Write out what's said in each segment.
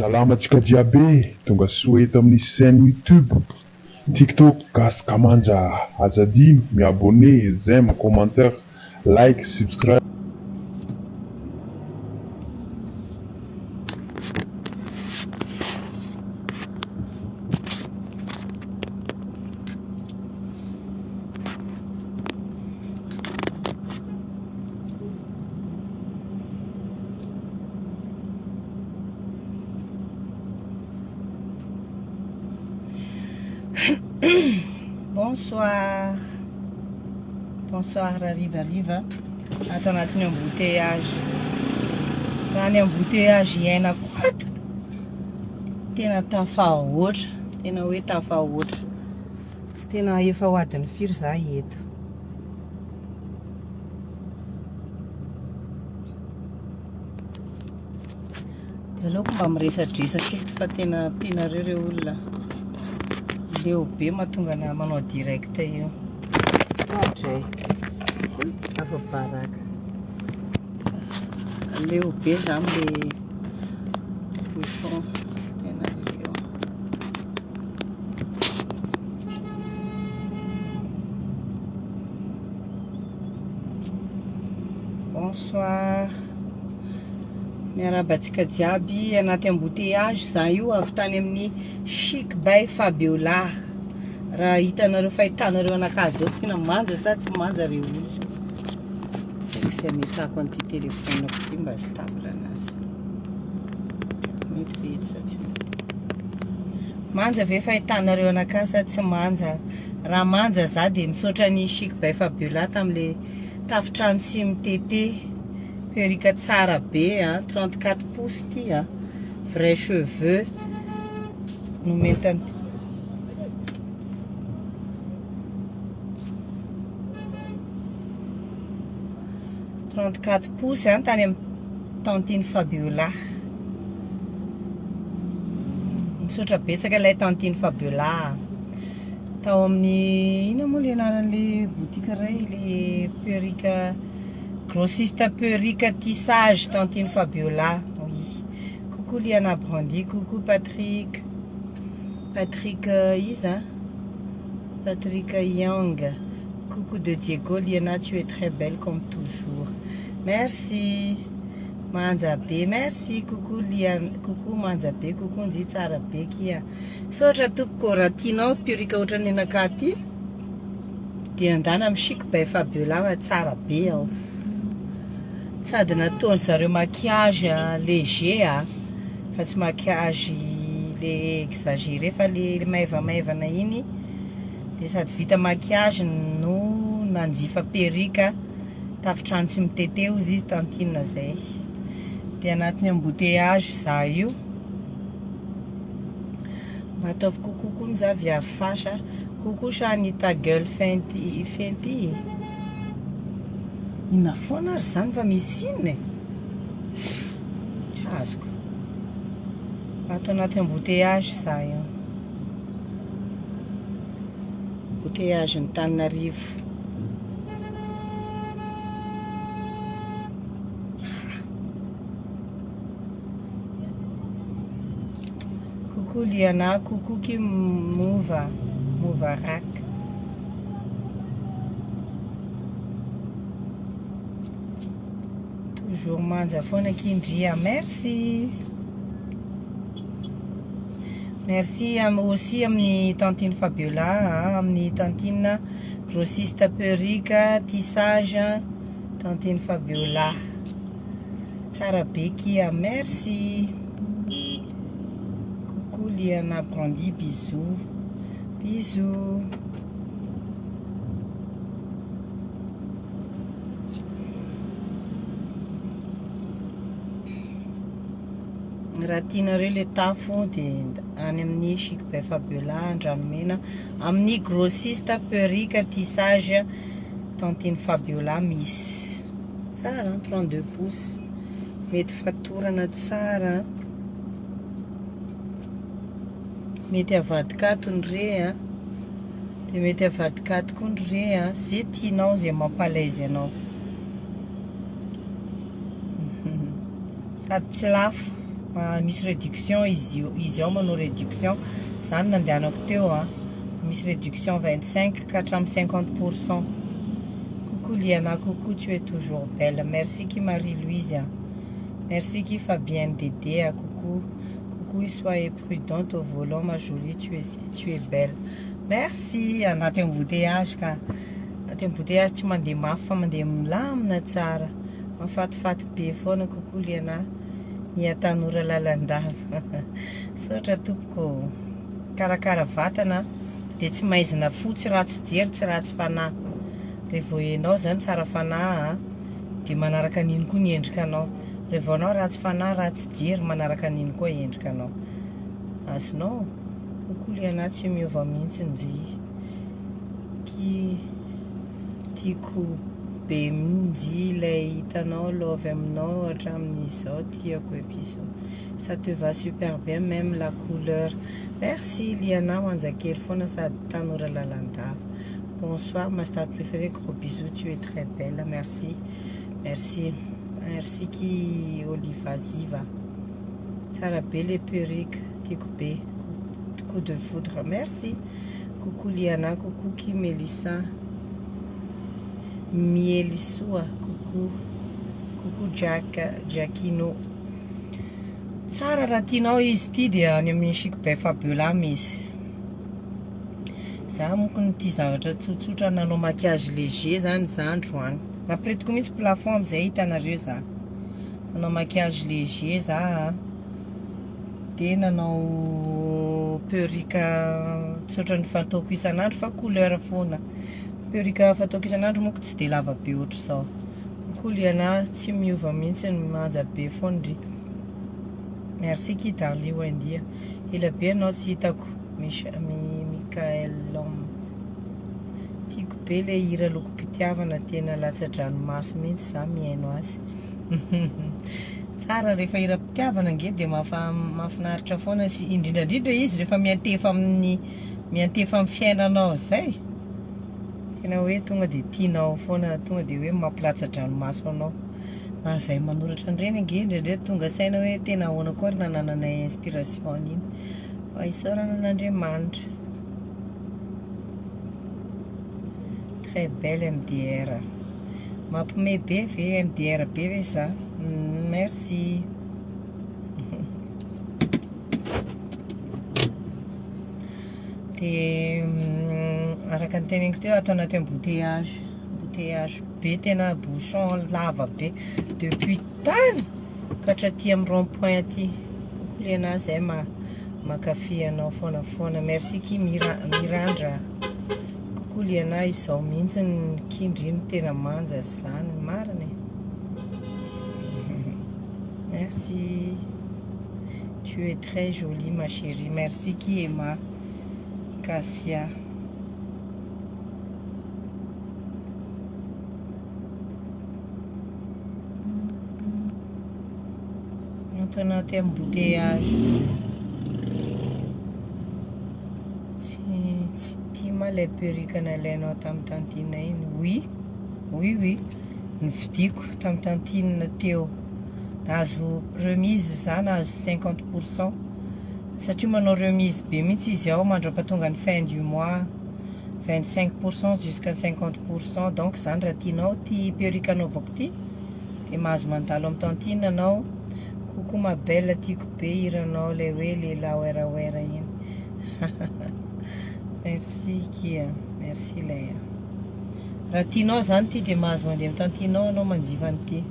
Salamatsika jiaby tonga soa eto amin'ny chaîne YouTube, TikTok, Gasy Kamanja. Azadino miabonné, j'aime, commentaire, like, subscribe. Bonsoir. Bonsoir Riva. Ato anatin'ny embouteillage. Raha ny embouteillage iaina koa. Tena tafahoatra. Tena hoe tafahoatra. Tena efa ho adiny firy za eto. Dia aleoko mba miresadresaka eto fa tena pianareo ireo olona. Leo be mahatonga na manao direct io. Hatray. Afa baraka. Leo be za amile bouchon. Tena leo. Bonsoir. Miarabantsika jiaby anaty embouteillage za io avy tany amin'ny Chic by Fabiola. Raha hitanareo fahitanareo anakahy zao tena manja sa tsy manja reo olona. Tsy haiko se ametako an'ity telefonako ity mba stable anazy. Mety vety sa tsy manja ve fahitanareo anakahy sa tsy manja. Raha manja za dia misaotra ny Chic by Fabiola tam'le tafitrano sy mitete. Perika tsara be, 34 pouces ty, vrai cheveux. No mentany 34 pouces tany amin'ny tantine Fabiola. Misaotra betsaka ilay tantine Fabiola. Tao amin'ny ina moa le anaran'le boutique iray le perika grossiste perruque tissage tantine Fabiola. Oui. Coucou Liana Brandi, coucou Patrick. Patrick Isa. Patrick Young. Coucou de Diego. Liana, tu es très belle comme toujours. Merci. Manzabe, merci. Coucou Liana, coucou Manzabe, coucou Nzitsara Bekia. Sotra tompoko raha tianao perruque ohatran'ny anakahy dia andana amin'ny Chic by Fabiola fa tsara be ao. Sady nataony zareo maquillage léger fa tsy maquillage le exagéré fa le maivamaivana iny. Dia sady vita maquillage no nanjifa perruque tafitrano tsy mitete izy tantine zay. Dia anatin'ny embouteillage za io. Mba ataovy coucou ny za via fasha. Coucou Shani ta gueule fenty. Ina foana ary zany fa misy inona tsy azoko. Ato anaty embouteillage za io. Embouteillage ny Tananarivo. Coucou Liana, coucou qui Mouvarak. Toujours manja foana Kindria, merci. Merci aussi amin'ny tantine Fabiola, amin'ny tantine grossiste perruque tissage tantine Fabiola. Tsara be kia, merci. Coucou Liana Brandi, bisous. Bisous. Raha tianareo le tafo dia any amin'ny Chic by Fabiola Andranomena amin'ny grossiste perruque tissage tantine Fabiola misy. Tsara 32 pouces. Mety fatorana tsara. Mety avadikato ny re dia mety avadikato koa ny re zay tianao zay mampalaizy anao. Sady tsy lafo. misy réduction izy ao manao réduction zany nandehanako teo misy réduction 25 ka hatramin'ny 50%. Coucou Liana, coucou, tu es toujours belle. Merci qui Marie-Louise. Merci qui Fabienne Dédé. Coucou, coucou, soyez prudente au volant ma jolie, tu es belle. Merci. Anaty embouteillage ka. Anaty embouteillage tsy mandeha mafy fa mandeha milamina tsara. Mafatifaty be foana. Coucou Liana. Mia Tanora lalandava. Sotra tompoko. Karakara vatana dia tsy maizina fo, tsy ratsy jery, tsy ratsy fanahy. Rehefa enao zany tsara fanahy dia manaraka an'iny koa ny endrikanao. Rehefa anao ratsy fanahy, ratsy jery, manaraka an'iny koa endrikanao. Azonao coucou Liana, tsy miova mihitsy ki tiako be minjy ilay hitanao love aminao hatramin'izao tiako episode. Ça te va super bien, même la couleur. Merci Liana, manjakely foana sady Tanora lalandava. Bonsoir ma star préférée, gros bisous, tu es très belle. Merci, merci, merci qui Oliva Ziva. Tsara be les perruques, tiako be. Coup de foudre, merci. Coucou Liana, coucou qui Mélissa. Mielisua, coucou Jackino. Tsara raha tianao izy ty dia any amin'ny Chic Bay Fabiola misy. Za monko ny ty zavatra tsotsotra nanao maquillage léger zany za androany. Napiretiko mihitsy plafond amizay hitanareo za. Nanao maquillage léger za dia nanao perruque tsotra ny fataoko isan'andro fa couleur foana. Perruque fataoko isan'andro monko tsy dia lava be ohatry sao. Coucou Liana, tsy miova mihitsy ny manja be foana. Merci qui Darly Wendy. Ela be anao tsy hitako. Mikael Lom. Tiako be le hira loko-pitiavana tena latsa-dranomaso mihitsy za mihaino azy. Tsara rehefa hira pitiavana nge dia mahafinaritra foana sy indrindrandrindra izy rehefa miantefa amin'ny fiainanao zay. Tena hoe tonga dia tianao foana, tonga dia hoe mampilatsa-dranomaso anao. Na zay manoratra an'ireny nge indraindray tonga saina hoe tena ahoana koa ry nananana inspiration an'iny. Fa isaorana an'Andriamanitra. Très belle MDR. Mampiomehy be ve MDR be ve za? Merci. Dia araka ny teneniko teo atao anaty embouteillage be, tena bouchon lava be depuis tany ka hatraty amin'ny rond-point aty. Coucou Liana, zay makafy anao foana. Merci qui Mirandra. Coucou Liana, izao mihitsy ny kindriny tena manja zany marina. Merci. Tu es très jolie ma chérie. Merci qui Emma Cassia. Entra anaty embouteillage. Tsy tia ma ilay perruque nalainao tamin'ny tantine iny? Oui. Nividiko tamin'ny tantine teo. Nahazo remise za, nahazo 50%. Satria manao remise be mihitsy izy ao mandra-pahatonga ny fin du mois. 25% jusqu'à 50%. Donc zany raha tianao ty perruque anaovako ty dia mahazo mandalo amin'ny tantine anao. Coucou ma belle, tiako be hiranao le hoe lehilahy oera iny. Merci kia, merci Leia. Raha tianao zany ty dia mahazo mandeha amin'ny tantinao anao manjifa an'ity.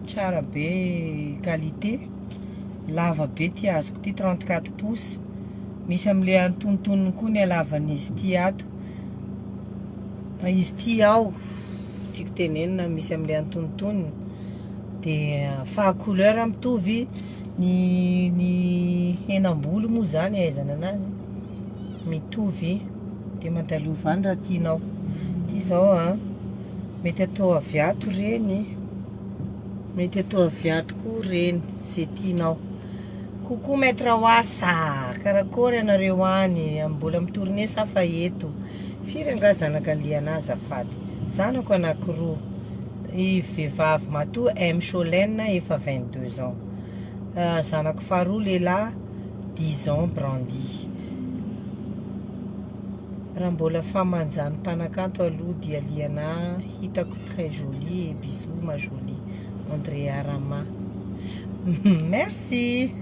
Tsara be qualité, lava be ty azoko ty 34 pouces. Misy amin'ilay antonontonony koa ny halavan'izy ty ato. Izy ty ao tiako tenenina misy amin'ilay antonontonony. Dia fa couleur mitovy ny henam-bolo moa zany ahaizana anazy. Mitovy dia mandalova any raha tianao. Ty zao mety atao aviato reny. Mety atao aviato koa reny zay tianao. Coucou maître Wassa, karakory anareo any, mbola mitourné safa eto. Firy anga zanaka Liana azafady? Zanako anankiroa. I vehivavy matoa M Cholène efa 22 ans. Zanako faharoa lehilahy 10 ans Brandy. Raha mbola fahamanjany mpanakanto aloha dia liana hitako très jolie et bisous ma jolie Andrea Rama. Merci.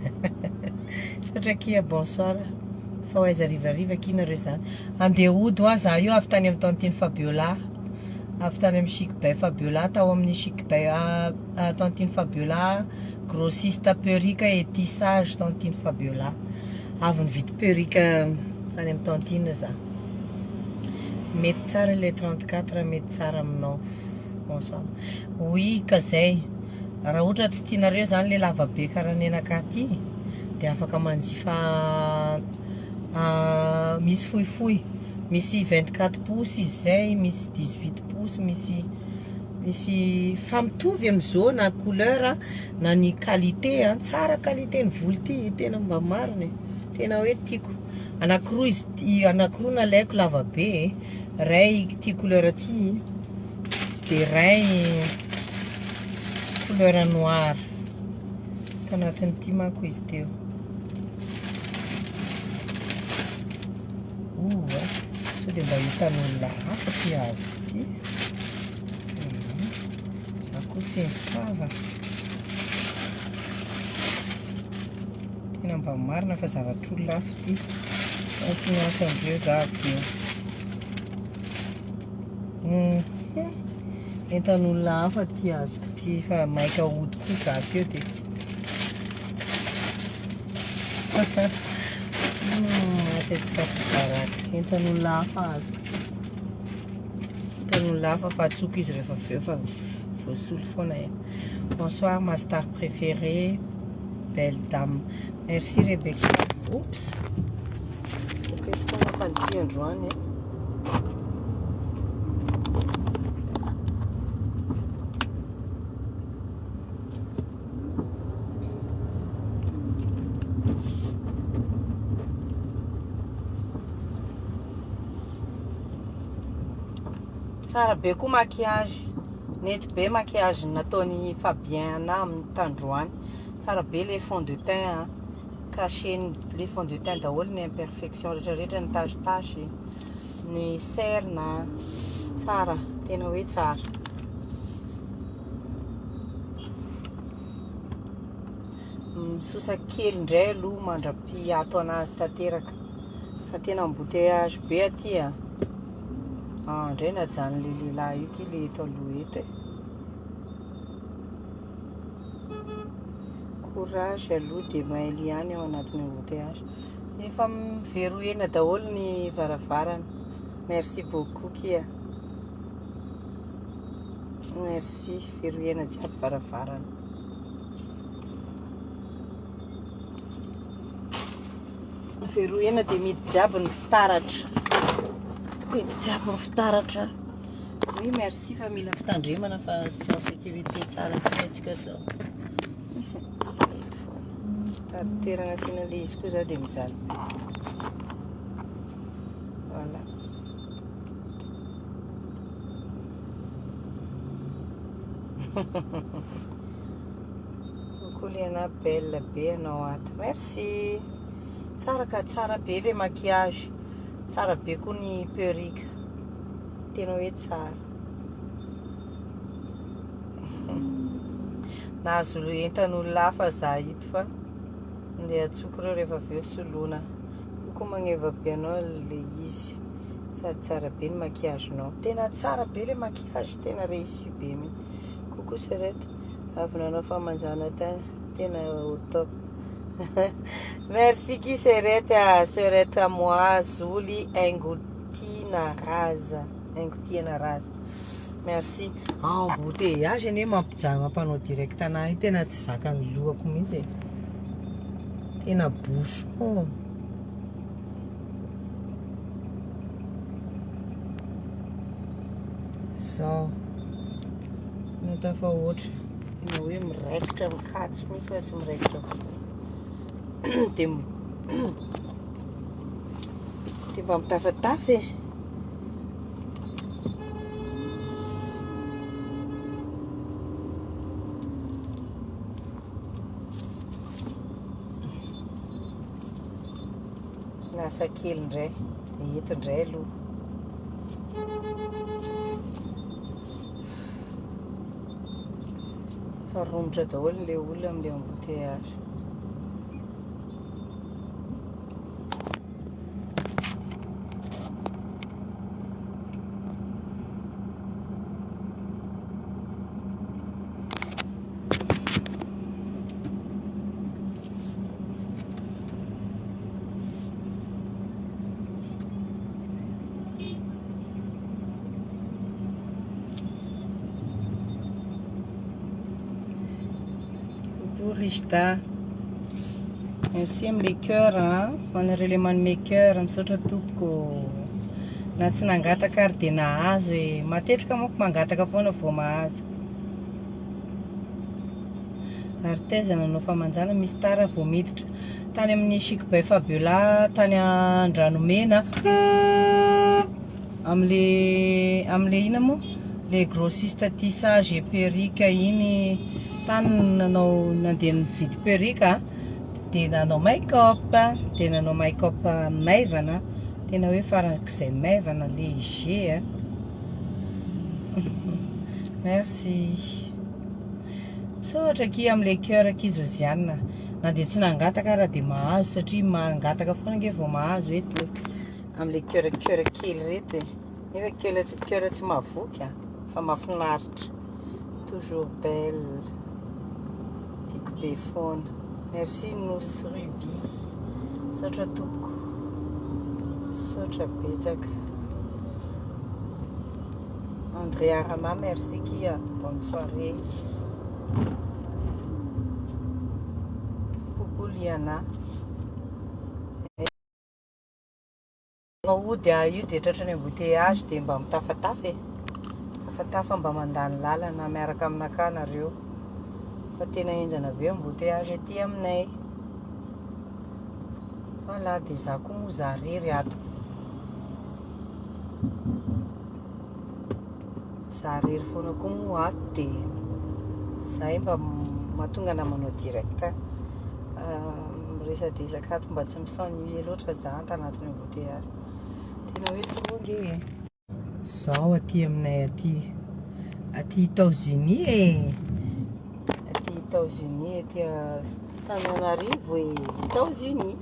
Satrakia bonsoir. Fa hoaiza rivariva kinareo zany. Andeha ody hoa za io avy tany amin'ny tantiny Fabiola. Avy tany amin'ny Chic Bay Fabiola, tao amin'ny Chic Bay tantiny Fabiola, grossiste perruque et tissage tantiny Fabiola. Avy nividy perruque tany amin'ny tantiny za. Mety tsara le 34 mety tsara aminao. Bonsoir. Oui, ka zay. Raha ohatra tsy tianareo zany le lava be karaha ny anakahy ty, dia afaka manjifa misy fohifohy. Misy 24 pouces izy zay, misy 18 pouces, misy fa mitovy amizao na couleur na ny qualité, tsara qualité ny volo ty, tena mba marina, tena hoe tiako. Anankiroa izy, anankiroa nalaiko lava be, ray ty couleur ty, de ray couleur noir. Tanatin'ity manko izy teo. So dia mba hitan'olona hafa ty azoko ty. Za koa tsy nisava. Tena mba marina fa zavatr'olona hafa ty. Tsy miasa andreo za avy eo. Entan'olona hafa ty azoko ty fa maika hody koa za teo dia. Matetsika fitaraka. Entan'olona hafa azoko. Entan'olona hafa fa atsoko izy rehefa avy eo fa voasolo foana e. Bonsoir ma star préférée, belle dame. Merci Rebecca. Oups. Ok, toa mankany androany e. Tsara be koa maquillage. Nety be maquillage nataony Fabien ana amin'ny tandroany. Tsara be le fond de teint, caché le fond de teint daholo ny imperfection rehetrarehetra, ny tache-tache, ny cerna. Tsara, tena hoe tsara. Misosa kely indray aloha mandra-piato anazy tanteraka. Fa tena embouteillage be aty a. Indray najany le lehilahy io ty le eto aloha eto e. Courage aloha dia maily ihany ao anatin'ny embouteillage. Efa miveroena daholo ny varavarana. Merci beaucoup kia. Merci, veroena jiaby varavarana. Veroena dia mety jiaby ny fitaratra. Jiaby ny fitaratra. Oui, merci fa mila fitandremana fa tsy en sécurité tsara tsika zao. Toerana asiana le izy koa zao dia mijaly. Voilà. Kokoa le ana belle be anao ato. Merci. Tsara ka tsara be le maquillage. Tsara be koa ny perruque. Tena hoe tsara. Nahazo entan'olona hafa za ito fa andeha atsoko ireo rehefa avy eo soloina. Kokoa magneva be anao le izy. Sady tsara be ny maquillage-nao. Tena tsara be le maquillage. Tena réussi be mihitsy. Coucou Serette. Avy nanao fahamanjana tany. Tena au top. Merci qui Serette à moi, Zuli Engoutina Raza. Engoutina Raza. Merci. Embouteillage ane mampijaly mampanao direct anahy io tena tsy zakan'ny lohako mihitsy e. Tena bouchon. Zao. Nata fa oatra. Tena hoe miraikitra mikatso mihitsy fa tsy miraikitra fotsiny. Dia mba mitafatafy e. lasa kely indray dia eto indray aloha. Fa romotra daholo ilay olona amin'ilay embouteillage. Rista, merci amin'ilay cœur hoanareo ilay manome cœur, misaotra tompoko na tsy nangataka ary dia nahazo e. Matetika manko mangataka foana vao mahazo. Ary taiza nanao famanjana misy tara vao miditra tany amin'ny Chic Bay Fabiola tany Andranomena am'le ina moa le grossiste tissage et perruque iny tany nanao nandeha nividy perruque dia nanao make-up dia nanao make-up maivana tena hoe farak'izay maivana léger merci. Misaotra ki amin'ilay cœur ki Josiane na dia tsy nangataka raha dia mahazo satria mangataka foana nge vao mahazo eto amin'ilay cœur kely reto e. Nefa cœur tsy mahavoky fa mahafinaritra. Toujours belle. Tiako be foana. Merci Nosy Ruby. Misaotra tompoko. Misaotra betsaka. André Arama, merci Kia. Bonne soirée. Coucou Liana. Ody io dia tratra ny embouteillage dia mba mitafatafa e. Tafatafa mba mandany lalana miaraka aminaka nareo. Fa tena enjana be embouteillage aty aminay. Voilà, dia za koa moa zariry ato. Zariry foana koa moa ato dia zay mba mahatonga ana manao direct. Miresadresaka ato mba tsy misennuie loatra za tanatin'ny embouteillage. Tena hoe tonga zao aty aminay aty États-Unis e. Aty États-Unis aty Tananarivo e. États-Unis.